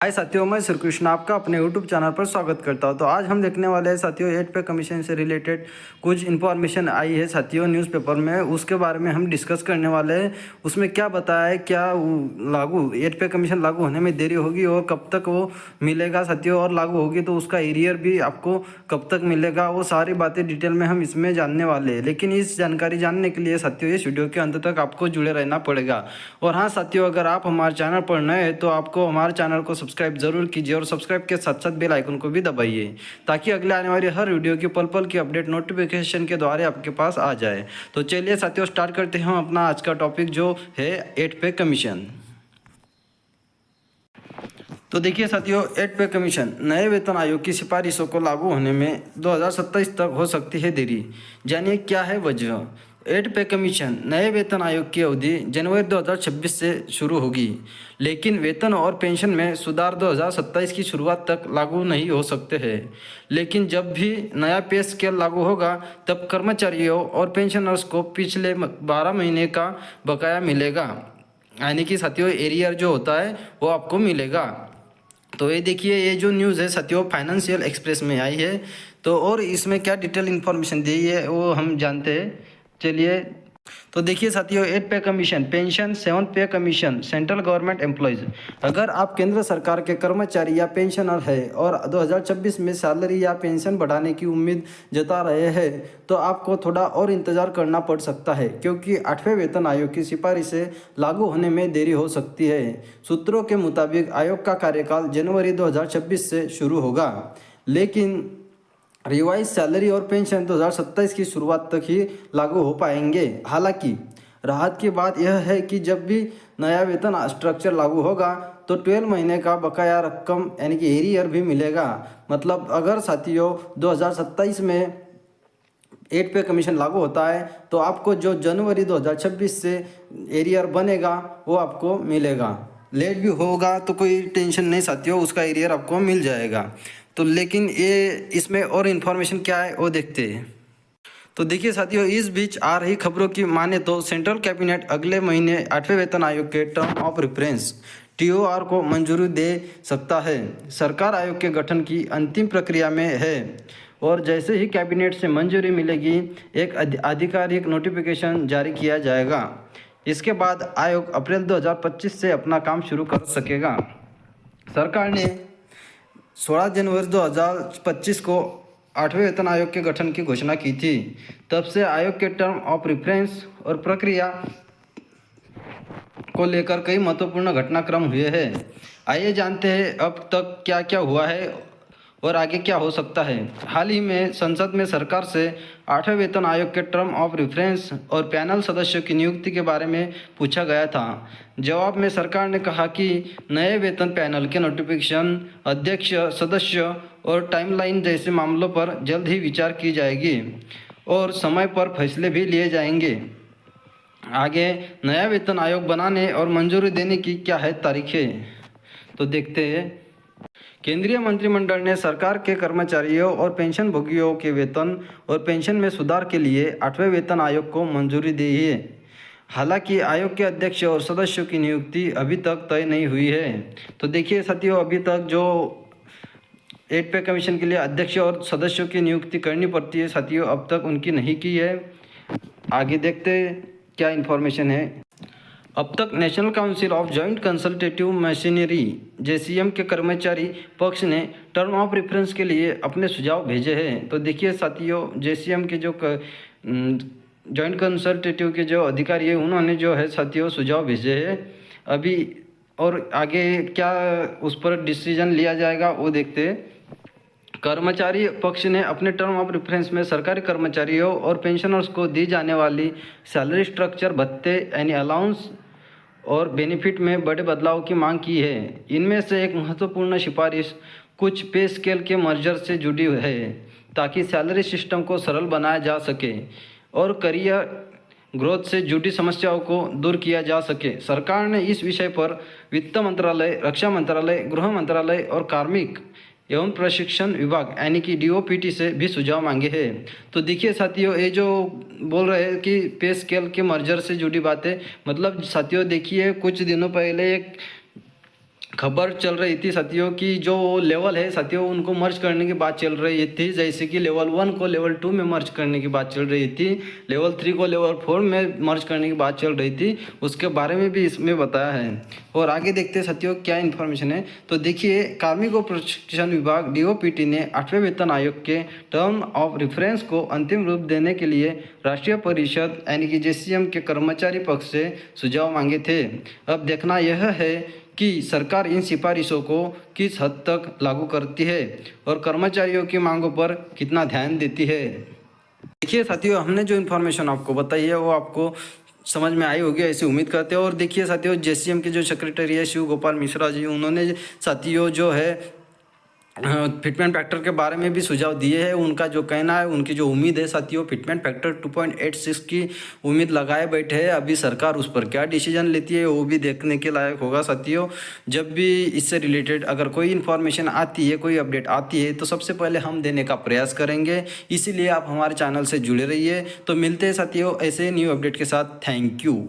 हाय साथियों, मैं श्री कृष्ण आपका अपने यूट्यूब चैनल पर स्वागत करता हूं। तो आज हम देखने वाले हैं साथियों 8 पे कमीशन से रिलेटेड कुछ इन्फॉर्मेशन आई है साथियों न्यूज़पेपर में, उसके बारे में हम डिस्कस करने वाले हैं। उसमें क्या बताया है, क्या लागू 8 पे कमीशन लागू होने में देरी होगी और कब तक वो मिलेगा साथियों, और लागू होगी तो उसका एरियर भी आपको कब तक मिलेगा, वो सारी बातें डिटेल में हम इसमें जानने वाले हैं। लेकिन इस जानकारी जानने के लिए साथियों इस वीडियो के अंत तक आपको जुड़े रहना पड़ेगा। और हाँ साथियों, अगर आप हमारे चैनल पर नए हैं तो आपको हमारे चैनल को सब्सक्राइब जरूर कीजिए और सब्सक्राइब के साथ साथ बेल आइकन को भी दबाइए, ताकि अगले आने वाली हर वीडियो की पल पल की अपडेट नोटिफिकेशन के द्वारा आपके पास आ जाए। तो चलिए साथियों स्टार्ट करते हैं हम अपना आज का टॉपिक जो है 8 पे कमीशन। तो देखिए साथियों, 8 पे कमीशन नए वेतन आयोग की सिफारिशों को लागू होने में 2027 तक हो सकती है देरी। जानिए क्या है वजह। 8 पे कमीशन नए वेतन आयोग की अवधि जनवरी 2026 से शुरू होगी, लेकिन वेतन और पेंशन में सुधार 2027 की शुरुआत तक लागू नहीं हो सकते हैं। लेकिन जब भी नया पे स्केल लागू होगा तब कर्मचारियों और पेंशनर्स को पिछले 12 महीने का बकाया मिलेगा, यानी कि साथियों एरियर जो होता है वो आपको मिलेगा। तो ये देखिए, ये जो न्यूज़ है साथियों फाइनेंशियल एक्सप्रेस में आई है। तो और इसमें क्या डिटेल इन्फॉर्मेशन दी है वो हम जानते हैं। चलिए, तो देखिए साथियों 8 पे कमीशन पेंशन 7 पे कमीशन सेंट्रल गवर्नमेंट एम्प्लॉयज़। अगर आप केंद्र सरकार के कर्मचारी या पेंशनर है और 2026 में सैलरी या पेंशन बढ़ाने की उम्मीद जता रहे हैं तो आपको थोड़ा और इंतजार करना पड़ सकता है, क्योंकि 8वें वेतन आयोग की सिफारिशें लागू होने में देरी हो सकती है। सूत्रों के मुताबिक आयोग का कार्यकाल जनवरी 2026 से शुरू होगा, लेकिन रिवाइज सैलरी और पेंशन 2027 की शुरुआत तक ही लागू हो पाएंगे। हालांकि राहत की बात यह है कि जब भी नया वेतन स्ट्रक्चर लागू होगा तो 12 महीने का बकाया रकम यानी कि एरियर भी मिलेगा। मतलब अगर साथियों 2027 में 8 पे कमीशन लागू होता है तो आपको जो जनवरी 2026 से एरियर बनेगा वो आपको मिलेगा। लेट भी होगा तो कोई टेंशन नहीं साथियों, उसका एरियर आपको मिल जाएगा। तो लेकिन ये इसमें और इन्फॉर्मेशन क्या है वो देखते हैं। तो देखिए साथियों, इस बीच आ रही खबरों की माने तो सेंट्रल कैबिनेट अगले महीने 8वें वेतन आयोग के टर्म ऑफ रेफरेंस टीओआर को मंजूरी दे सकता है। सरकार आयोग के गठन की अंतिम प्रक्रिया में है और जैसे ही कैबिनेट से मंजूरी मिलेगी एक आधिकारिक नोटिफिकेशन जारी किया जाएगा। इसके बाद आयोग अप्रैल 2025 से अपना काम शुरू कर सकेगा। सरकार ने 16 जनवरी 2025 को 8वें वेतन आयोग के गठन की घोषणा की थी। तब से आयोग के टर्म ऑफ रेफरेंस और प्रक्रिया को लेकर कई महत्वपूर्ण घटनाक्रम हुए हैं। आइए जानते हैं अब तक क्या क्या हुआ है और आगे क्या हो सकता है। हाल ही में संसद में सरकार से 8वें वेतन आयोग के टर्म ऑफ रेफरेंस और पैनल सदस्यों की नियुक्ति के बारे में पूछा गया था। जवाब में सरकार ने कहा कि नए वेतन पैनल के नोटिफिकेशन, अध्यक्ष, सदस्य और टाइमलाइन जैसे मामलों पर जल्द ही विचार की जाएगी और समय पर फैसले भी लिए जाएंगे। आगे नया वेतन आयोग बनाने और मंजूरी देने की क्या है तारीखें, तो देखते हैं। केंद्रीय मंत्रिमंडल ने सरकार के कर्मचारियों और पेंशन भोगियों के वेतन और पेंशन में सुधार के लिए 8वें वेतन आयोग को मंजूरी दी है। हालांकि आयोग के अध्यक्ष और सदस्यों की नियुक्ति अभी तक तय नहीं हुई है। तो देखिए साथियों, अभी तक जो 8 पे कमीशन के लिए अध्यक्ष और सदस्यों की नियुक्ति करनी पड़ती है साथियों, अब तक उनकी नहीं की है। आगे देखते क्या इन्फॉर्मेशन है। अब तक national council of joint consultative machinery JCM के कर्मचारी पक्ष ने टर्म ऑफ रेफरेंस के लिए अपने सुझाव भेजे हैं। तो देखिए साथियों, जेसीएम के जो जॉइंट कंसल्टेटिव के जो अधिकारी है उन्होंने जो है साथियों सुझाव भेजे हैं अभी, और आगे क्या उस पर डिसीजन लिया जाएगा वो देखते हैं। कर्मचारी पक्ष ने अपने टर्म ऑफ रेफरेंस में सरकारी कर्मचारियों और पेंशनर्स को दी जाने वाली सैलरी स्ट्रक्चर, भत्ते यानी अलाउंस और बेनिफिट में बड़े बदलाव की मांग की है। इनमें से एक महत्वपूर्ण सिफारिश कुछ पे स्केल के मर्जर से जुड़ी है, ताकि सैलरी सिस्टम को सरल बनाया जा सके और करियर ग्रोथ से जुड़ी समस्याओं को दूर किया जा सके। सरकार ने इस विषय पर वित्त मंत्रालय, रक्षा मंत्रालय, गृह मंत्रालय और कार्मिक एवं प्रशिक्षण विभाग यानी कि डीओपीटी से भी सुझाव मांगे हैं। तो देखिए साथियों, ये जो बोल रहे हैं कि पे स्केल के मर्जर से जुड़ी बातें, मतलब साथियों देखिए कुछ दिनों पहले एक खबर चल रही थी साथियों की जो लेवल है साथियों उनको मर्ज करने की बात चल रही थी, जैसे कि लेवल 1 को लेवल 2 में मर्ज करने की बात चल रही थी, लेवल 3 को लेवल 4 में मर्ज करने की बात चल रही थी, उसके बारे में भी इसमें बताया है। और आगे देखते हैं साथियों क्या इन्फॉर्मेशन है। तो देखिए, कार्मिक और प्रशिक्षण विभाग DOPT ने 8वें वेतन आयोग के टर्म ऑफ रेफरेंस को अंतिम रूप देने के लिए राष्ट्रीय परिषद यानी कि JCM के कर्मचारी पक्ष से सुझाव मांगे थे। अब देखना यह है कि सरकार इन सिफारिशों को किस हद तक लागू करती है और कर्मचारियों की मांगों पर कितना ध्यान देती है। देखिए साथियों, हमने जो इन्फॉर्मेशन आपको बताई है वो आपको समझ में आई होगी ऐसी उम्मीद करते हैं। और देखिए साथियों, JCM के जो सेक्रेटरी है शिव गोपाल मिश्रा जी, उन्होंने साथियों जो है फिटमेंट फैक्टर के बारे में भी सुझाव दिए हैं। उनका जो कहना है, उनकी जो उम्मीद है साथियों, फिटमेंट फैक्टर 2.86 की उम्मीद लगाए बैठे हैं। अभी सरकार उस पर क्या डिसीजन लेती है वो भी देखने के लायक होगा साथियों। जब भी इससे रिलेटेड अगर कोई इन्फॉर्मेशन आती है, कोई अपडेट आती है, तो सबसे पहले हम देने का प्रयास करेंगे। इसीलिए आप हमारे चैनल से जुड़े रहिए। तो मिलते हैं साथियों ऐसे न्यू अपडेट के साथ। Thank you.